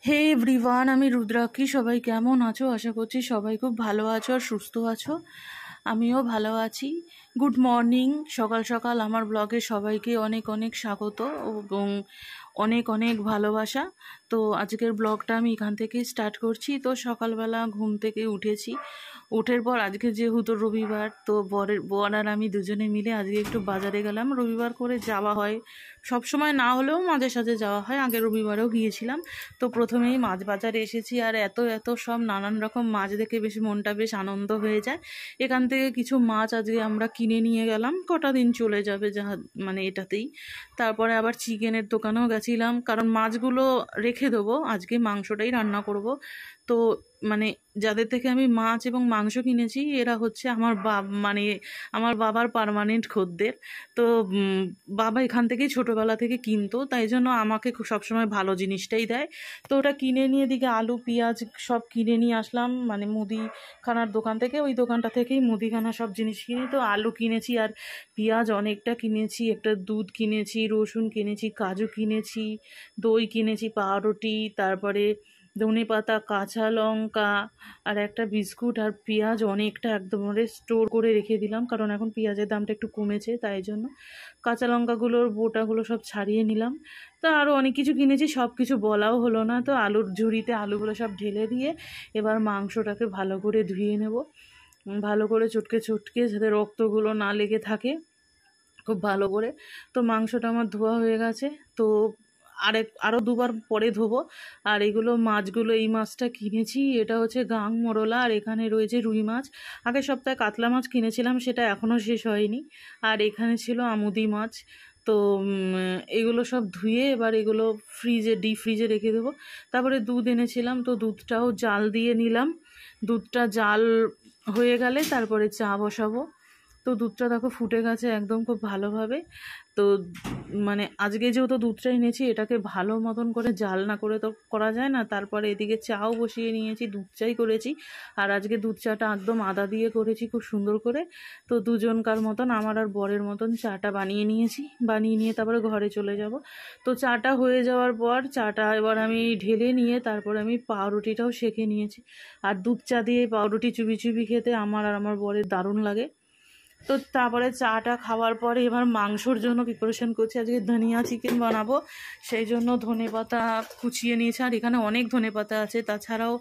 হে everyone, আমি রুদ্রাক্ষী। সবাই কেমন আছো? আশা করছি সবাই খুব ভালো আছো আর সুস্থ আছো। আমিও ভালো আছি। Good morning. সকাল সকাল আমার ব্লগে সবাইকে অনেক অনেক স্বাগত এবং অনেক অনেক ভালোবাসা। তো আজকের ব্লগটা আমি এখান থেকেই স্টার্ট করছি। তো সকালবেলা ঘুম থেকে উঠেছি, উঠের পর আজকে যেহেতু রবিবার, তো বর আর আমি দুজনে মিলে আজকে একটু বাজারে গেলাম। রবিবার করে যাওয়া হয়, সব সময় না হলেও মাঝে সাঝে যাওয়া হয়। আগে রবিবারেও গিয়েছিলাম। তো প্রথমেই মাছ বাজারে এসেছি, আর এত এত সব নানান রকম মাছ দেখে বেশ মনটা বেশ আনন্দ হয়ে যায়। এখান থেকে কিছু মাছ আজকে আমরা কিনে নিয়ে গেলাম, কটা দিন চলে যাবে যা মানে এটাতেই। তারপরে আবার চিকেনের দোকানেও গেছিলাম, কারণ মাছগুলো রেখে দেবো, আজকে মাংসটাই রান্না করব। তো মানে যাদের থেকে আমি মাছ এবং মাংস কিনেছি এরা হচ্ছে আমার বাবার পার্মানেন্ট খদ্দের। তো বাবা এখান থেকেই ছোটোবেলা থেকে কিনতো, তাই জন্য আমাকে সবসময় ভালো জিনিসটাই দেয়। তো ওটা কিনে নিয়ে দিকে আলু পেঁয়াজ সব কিনে নিয়ে আসলাম, মানে মুদিখানার দোকান থেকে। ওই দোকানটা থেকেই মুদিখানা সব জিনিস কিনি। তো আলু কিনেছি আর পেঁয়াজ অনেকটা কিনেছি, একটা দুধ কিনেছি, রসুন কিনেছি, কাজু কিনেছি, দই কিনেছি, পাউরুটি, তারপরে ধনেপাতা, কাঁচা লঙ্কা আর একটা বিস্কুট আর পেঁয়াজ অনেকটা একদম স্টোর করে রেখে দিলাম, কারণ এখন পেঁয়াজের দামটা একটু কমেছে, তাই জন্য কাঁচা লঙ্কাগুলোর বোটাগুলো সব ছাড়িয়ে নিলাম। তো আরও অনেক কিছু কিনেছি, সব কিছু বলাও হলো না। তো আলুর ঝুড়িতে আলুগুলো সব ঢেলে দিয়ে এবার মাংসটাকে ভালো করে ধুয়ে নেব, ভালো করে চটকে চটকে, যাতে রক্তগুলো না লেগে থাকে খুব ভালো করে। তো মাংসটা আমার ধোয়া হয়ে গেছে। তো আরও দুবার পরে ধোবো। আর এগুলো মাছগুলো, এই মাছটা কিনেছি, এটা হচ্ছে গাং মোরলা, আর এখানে রয়েছে রুই মাছ। আগের সপ্তাহে কাতলা মাছ কিনেছিলাম, সেটা এখনও শেষ হয়নি। আর এখানে ছিল আমুদি মাছ। তো এগুলো সব ধুয়ে এবার এগুলো ডিপ ফ্রিজে রেখে দেবো। তারপরে দুধ এনেছিলাম, তো দুধটাও জাল দিয়ে নিলাম। দুধটা জাল হয়ে গেলে তারপরে চা বসাবো। তো দুধটা দেখো ফুটে গেছে একদম খুব ভালোভাবে। তো মানে আজকে যেহেতু দুধটা এনেছি, এটাকে ভালো মতন করে জাল না করে তো করা যায় না। তারপরে এদিকে চাও বসিয়ে নিয়েছি, দুধ চাই করেছি। আর আজকে দুধ চাটা একদম আদা দিয়ে করেছি, খুব সুন্দর করে। তো দুজনকার মতন, আমার আর বরের মতন চাটা বানিয়ে নিয়েছি। বানিয়ে নিয়ে তারপরে ঘরে চলে যাব। তো চাটা হয়ে যাওয়ার পর চাটা এবার আমি ঢেলে নিয়ে তারপরে আমি পাউরুটিটাও সেঁকে নিয়েছি। আর দুধ চা দিয়ে পাউরুটি চুবি চুবি খেতে আমার আর আমার বরের দারুণ লাগে। তো তারপরে চাটা খাওয়ার পরে এবার মাংসর জন্য প্রিপারেশন করছি। আজকে ধনিয়া চিকেন বানাবো, সেই জন্য ধনেপাতা কুচিয়ে নিয়েছি। আর এখানে অনেক ধনেপাতা আছে, তাছাড়াও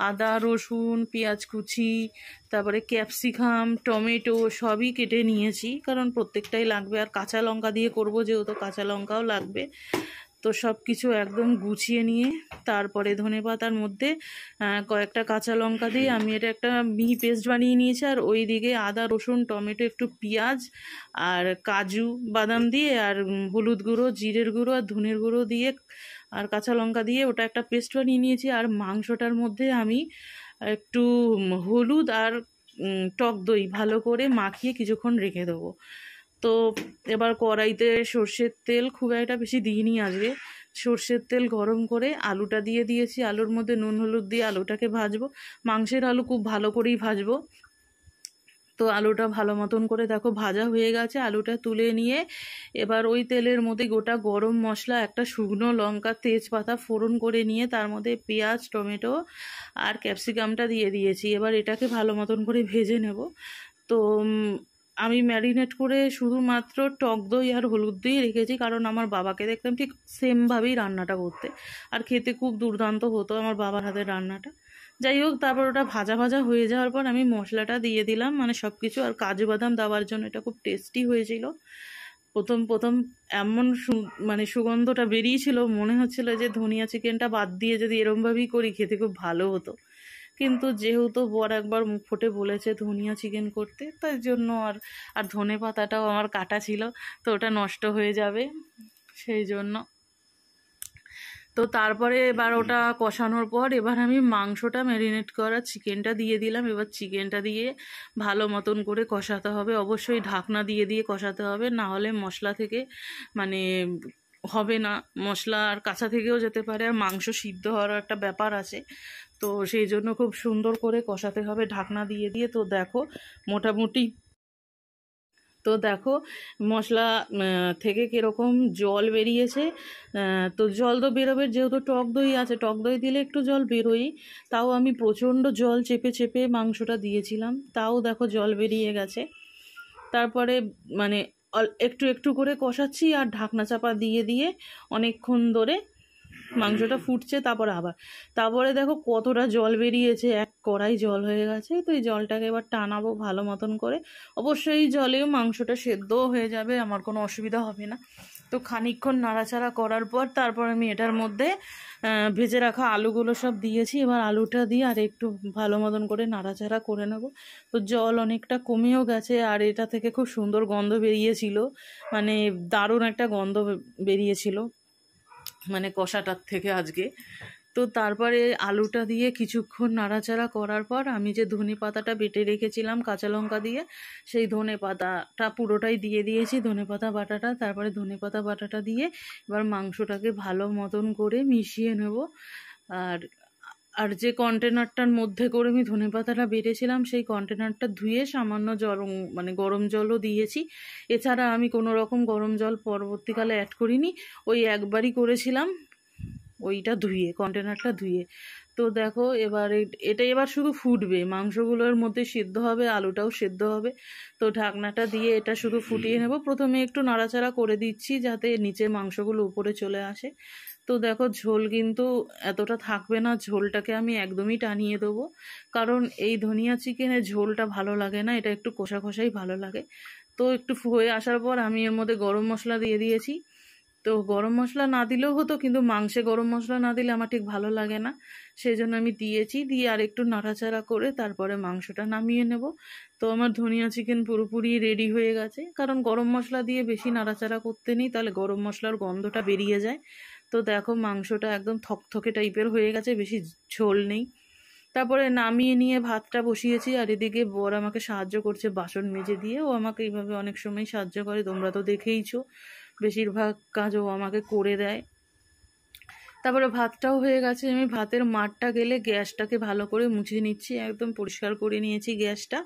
আদা রসুন পেঁয়াজ কুচি, তারপরে ক্যাপসিকাম টমেটো সবই কেটে নিয়েছি, কারণ প্রত্যেকটাই লাগবে। আর কাঁচা লঙ্কা দিয়ে করব যেহেতু, কাঁচা লঙ্কাও লাগবে। তো সব কিছু একদম গুছিয়ে নিয়ে তারপরে ধনেপাতার মধ্যে কয়েকটা কাঁচা লঙ্কা দিয়ে আমি এটা একটা মিহি পেস্ট বানিয়ে নিয়েছি। আর ওই দিকে আদা রসুন টমেটো একটু পেঁয়াজ আর কাজু বাদাম দিয়ে আর হলুদ গুঁড়ো জিরের গুঁড়ো আর ধনের গুঁড়ো দিয়ে আর কাঁচা লঙ্কা দিয়ে ওটা একটা পেস্ট বানিয়ে নিয়েছি। আর মাংসটার মধ্যে আমি একটু হলুদ আর টক দই ভালো করে মাখিয়ে কিছুক্ষণ রেখে দেবো। তো এবার কড়াইতে সর্ষের তেল খুব একটা বেশি দিইনি আজকে। সর্ষের তেল গরম করে আলুটা দিয়ে দিয়েছি, আলুর মধ্যে নুন হলুদ দিয়ে আলুটাকে ভাজবো। মাংসের আলু খুব ভালো করেই ভাজবো। তো আলুটা ভালো মতন করে দেখো ভাজা হয়ে গেছে, আলুটা তুলে নিয়ে এবার ওই তেলের মধ্যে গোটা গরম মশলা, একটা শুকনো লঙ্কা, তেজপাতা ফোড়ন করে নিয়ে তার মধ্যে পেঁয়াজ টমেটো আর ক্যাপসিকামটা দিয়ে দিয়েছি। এবার এটাকে ভালো মতন করে ভেজে নেব। তো আমি ম্যারিনেট করে শুধুমাত্র টক দই আর হলুদ দই রেখেছি, কারণ আমার বাবাকে দেখতাম ঠিক সেমভাবেই রান্নাটা করতে, আর খেতে খুব দুর্দান্ত হতো আমার বাবার হাতের রান্নাটা। যাই হোক, তারপর ওটা ভাজা ভাজা হয়ে যাওয়ার পর আমি মশলাটা দিয়ে দিলাম, মানে সব কিছু। আর কাজু বাদাম দেওয়ার জন্য এটা খুব টেস্টি হয়েছিল। প্রথম প্রথম এমন মানে সুগন্ধটা বেরিয়েছিল, মনে হচ্ছিল যে ধনিয়া চিকেনটা বাদ দিয়ে যদি এরমভাবেই করি খেতে খুব ভালো হতো। কিন্তু যেহেতু বর একবার মুখ ফুটে বলেছে ধনিয়া চিকেন করতে, তাই জন্য আর আর ধনে পাতাটাও আমার কাটা ছিল, তো ওটা নষ্ট হয়ে যাবে, সেই জন্য। তো তারপরে এবার ওটা কষানোর পর এবার আমি মাংসটা ম্যারিনেট করা চিকেনটা দিয়ে দিলাম। এবার চিকেনটা দিয়ে ভালো মতন করে কষাতে হবে, অবশ্যই ঢাকনা দিয়ে দিয়ে কষাতে হবে, না হলে মশলা থেকে মানে হবে না, মশলা আর কাঁচা থেকেও যেতে পারে, আর মাংস সিদ্ধ হওয়ার একটা ব্যাপার আছে। তো সেই জন্য খুব সুন্দর করে কষাতে হবে ঢাকনা দিয়ে দিয়ে। তো দেখো মোটামুটি তো দেখো মশলা থেকে কীরকম জল বেরিয়েছে। তো জল তো বেরোবে, যেহেতু টক দই আছে, টক দই দিলে একটু জল বেরোই। তাও আমি প্রচণ্ড জল চেপে চেপে মাংসটা দিয়েছিলাম, তাও দেখো জল বেরিয়ে গেছে। তারপরে মানে একটু একটু করে কষাচ্ছি আর ঢাকনা চাপা দিয়ে দিয়ে অনেকক্ষণ ধরে মাংসটা ফুটছে। তারপরে দেখো কতটা জল বেরিয়েছে, এক কড়াই জল হয়ে গেছে। তো এই জলটাকে এবার টানাবো ভালো মতন করে। অবশ্যই এই জলেও মাংসটা সেদ্ধও হয়ে যাবে, আমার কোনো অসুবিধা হবে না। তো খানিকক্ষণ নাড়াচাড়া করার পর তারপর আমি এটার মধ্যে ভেজে রাখা আলুগুলো সব দিয়েছি। এবার আলুটা দিয়ে আর একটু ভালো মতন করে নাড়াচাড়া করে নেব। তো জল অনেকটা কমেও গেছে আর এটা থেকে খুব সুন্দর গন্ধ বেরিয়েছিল, মানে দারুণ একটা গন্ধ বেরিয়েছিল মানে কষাটার থেকে আজকে। তো তারপরে আলুটা দিয়ে কিছুক্ষণ নাড়াচাড়া করার পর আমি যে ধনে পাতাটা বেটে রেখেছিলাম কাঁচা লঙ্কা দিয়ে, সেই ধনে পাতাটা পুরোটাই দিয়ে দিয়েছি, ধনে পাতা বাটাটা। তারপরে ধনে পাতা বাটাটা দিয়ে এবার মাংসটাকে ভালো মতন করে মিশিয়ে নেব। আর আর যে কন্টেনারটার মধ্যে করে আমি ধনে পাতাটা বেটেছিলাম, সেই কন্টেনারটা ধুয়ে সামান্য জল মানে গরম জলও দিয়েছি। এছাড়া আমি কোনো রকম গরম জল পরবর্তীকালে অ্যাড করিনি, ওই একবারই করেছিলাম, ওইটা ধুয়ে, কন্টেনারটা ধুয়ে। তো দেখো এবার এটা এবার শুধু ফুটবে, মাংসগুলোর মধ্যে সিদ্ধ হবে, আলুটাও সিদ্ধ হবে। তো ঢাকনাটা দিয়ে এটা শুধু ফুটিয়ে নেব। প্রথমে একটু নাড়াচাড়া করে দিচ্ছি যাতে নিচে মাংসগুলো উপরে চলে আসে। তো দেখো ঝোল কিন্তু এতটা থাকবে না, ঝোলটাকে আমি একদমই টানিয়ে দেবো, কারণ এই ধনিয়া চিকেনের ঝোলটা ভালো লাগে না, এটা একটু কষা কষাই ভালো লাগে। তো একটু হয়ে আসার পর আমি এর মধ্যে গরম মশলা দিয়ে দিয়েছি। তো গরম মশলা না দিলেও হতো, কিন্তু মাংসে গরম মশলা না দিলে আমার ঠিক ভালো লাগে না, সেই জন্য আমি দিয়েছি। দিয়ে আর একটু নাড়াচাড়া করে তারপরে মাংসটা নামিয়ে নেব। তো আমার ধনিয়া চিকেন পুরোপুরি রেডি হয়ে গেছে, কারণ গরম মশলা দিয়ে বেশি নাড়াচাড়া করতে নেই, তাহলে গরম মশলার গন্ধটা বেরিয়ে যায়। তো দেখো মাংসটা একদম থকথকে টাইপের হয়ে গেছে, বেশি ঝোল নেই। তারপরে নামিয়ে নিয়ে ভাতটা বসিয়েছি, আর এদিকে বর আমাকে সাহায্য করছে বাসন মেজে দিয়ে। ও আমাকে এইভাবে অনেক সময় সাহায্য করে, তোমরা তো দেখেইছো, বেশিরভাগ কাজও আমাকে করে দেয়। তারপরে ভাতটাও হয়ে গেছে, আমি ভাতের মারটা গেলে গ্যাসটাকে ভালো করে মুছে নিচ্ছি, একদম পরিষ্কার করে নিয়েছি গ্যাসটা।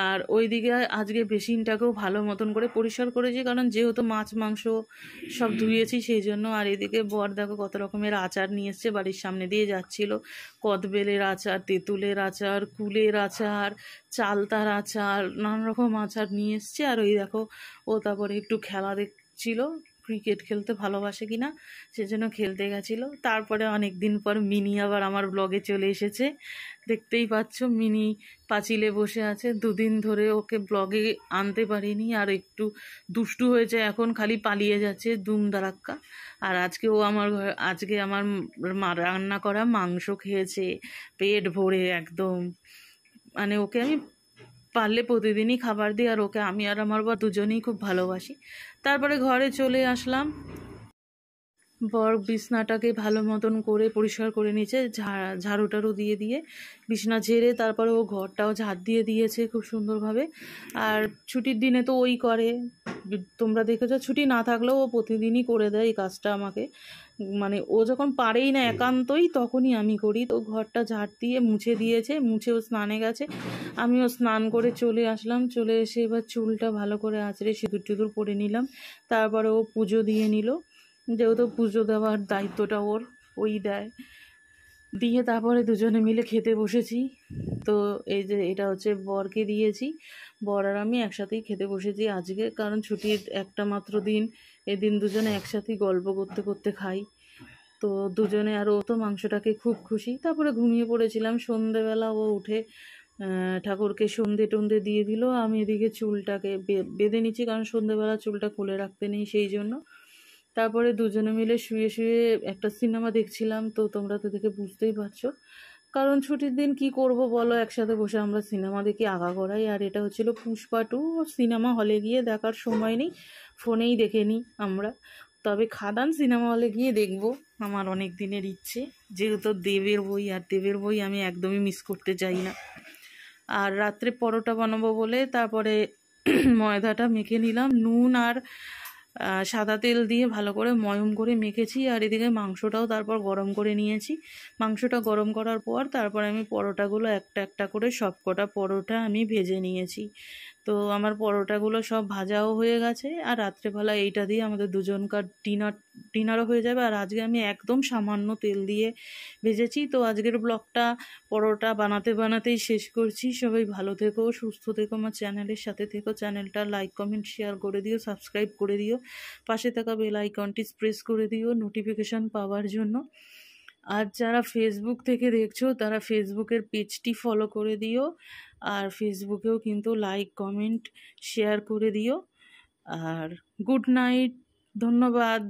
আর ওইদিকে আজকে বেসিনটাকেও ভালো মতন করে পরিষ্কার করেছি, কারণ যেহেতু মাছ মাংস সব ধুয়েছি সেই জন্য। আর এদিকে বর দেখো কত রকমের আচার নিয়ে এসছে, বাড়ির সামনে দিয়ে যাচ্ছিল। কদবেলের আচার, তেঁতুলের আচার, কুলের আচার, চালতার আচার, নানা রকম আচার নিয়ে এসছে। আর ওই দেখো ও তারপরে একটু খেলা দেখছিল, ক্রিকেট খেলতে ভালোবাসে কিনা, সেজন্য খেলতে গেছিলো। তারপরে অনেক দিন পর মিনি আবার আমার ব্লগে চলে এসেছে, দেখতেই পাচ্ছ মিনি পাঁচিলে বসে আছে। দুদিন ধরে ওকে ব্লগে আনতে পারিনি, আর একটু দুষ্টু হয়েছে এখন, খালি পালিয়ে যাচ্ছে দুম দারাক্কা। আর আজকে ও আজকে আমার রান্না করা মাংস খেয়েছে পেট ভরে একদম, মানে ওকে আমি পারলে প্রতিদিনই খাবার দিই, আর ওকে আমি আর আমার বা দুজনেই খুব ভালোবাসি। তারপরে ঘরে চলে আসলাম, বর বিছনাটাকে ভালো মতন করে পরিষ্কার করে নিয়েছে, ঝাড়ু টাড়ু দিয়ে দিয়ে বিছনা ঝেড়ে তারপরে ও ঘরটাও ঝাড় দিয়ে দিয়েছে খুব সুন্দরভাবে। আর ছুটির দিনে তো ওই করে, তোমরা দেখেছো, ছুটি না থাকলেও ও প্রতিদিনই করে দেয় এই কাজটা আমাকে, মানে ও যখন পারেই না একান্তই তখনই আমি করি। তো ঘরটা ঝাড় দিয়ে মুছে দিয়েছে, মুছে ও স্নানে গেছে, আমিও স্নান করে চলে আসলাম। চলে এসে এবার চুলটা ভালো করে আঁচড়ে সিঁদুর টিঁদুর পরে নিলাম। তারপরে ও পুজো দিয়ে নিল, যেহেতু পুজো দেওয়ার দায়িত্বটা ওই দেয়। দিয়ে তারপরে দুজনে মিলে খেতে বসেছি। তো এই যে এটা হচ্ছে বরকে দিয়েছি, বর আর আমি একসাথেই খেতে বসেছি আজকে, কারণ ছুটির একটা মাত্র দিন, এদিন দুজনে একসাথেই গল্প করতে করতে খাই। তো দুজনে, আর ও তো মাংসটাকে খুব খুশি। তারপরে ঘুমিয়ে পড়েছিলাম। সন্ধেবেলা ও উঠে ঠাকুরকে সন্ধে টন্ধে দিয়ে দিল, আমি এদিকে চুলটাকে বেঁধে নিচ্ছি, কারণ সন্ধেবেলা চুলটা খুলে রাখতে নেই সেই জন্য। তারপরে দুজনে মিলে শুয়ে শুয়ে একটা সিনেমা দেখছিলাম। তো তোমরা তো দেখে বুঝতেই পারছো, কারণ ছুটির দিন কি করব বলো, একসাথে বসে আমরা সিনেমা দেখি আগাগোড়াই। আর এটা হচ্ছিল পুষ্পা 2, সিনেমা হলে গিয়ে দেখার সময় নেই, ফোনেই দেখে নিই আমরা। তবে খাদান সিনেমা হলে গিয়ে দেখবো, আমার অনেক দিনের ইচ্ছে, যেহেতু দেবের বই, আর দেবের বই আমি একদমই মিস করতে চাই না। আর রাত্রে পরোটা বানাবো বলে তারপরে ময়দাটা মেখে নিলাম, নুন আর সাদা তেল দিয়ে ভালো করে ময়ম করে মেখেছি। আর এদিকে মাংসটাও তারপর গরম করে নিয়েছি। মাংসটা গরম করার পর তারপর আমি পরোটাগুলো একটা একটা করে সব কটা পরোটা আমি ভেজে নিয়েছি। তো আমার পরোটাগুলো সব ভাজাও হয়ে গেছে, আর রাত্রেবেলা এইটা দিয়ে আমাদের দুজনকার ডিনারও হয়ে যাবে। আর আজকে আমি একদম সামান্য তেল দিয়ে ভেজেছি। তো আজকের ব্লগটা পরোটা বানাতে বানাতেই শেষ করছি। সবাই ভালো থেকো, সুস্থ থেকো, আমার চ্যানেলের সাথে থেকো। চ্যানেলটা লাইক কমেন্ট শেয়ার করে দিও, সাবস্ক্রাইব করে দিও, পাশে থাকা বেল আইকনটি প্রেস করে দিও নোটিফিকেশান পাওয়ার জন্য। আর যারা ফেসবুক থেকে দেখছো তারা ফেসবুকের পেজটি ফলো করে দিও, আর ফেসবুকেও কিন্তু লাইক কমেন্ট শেয়ার করে দিও। আর গুড নাইট, ধন্যবাদ।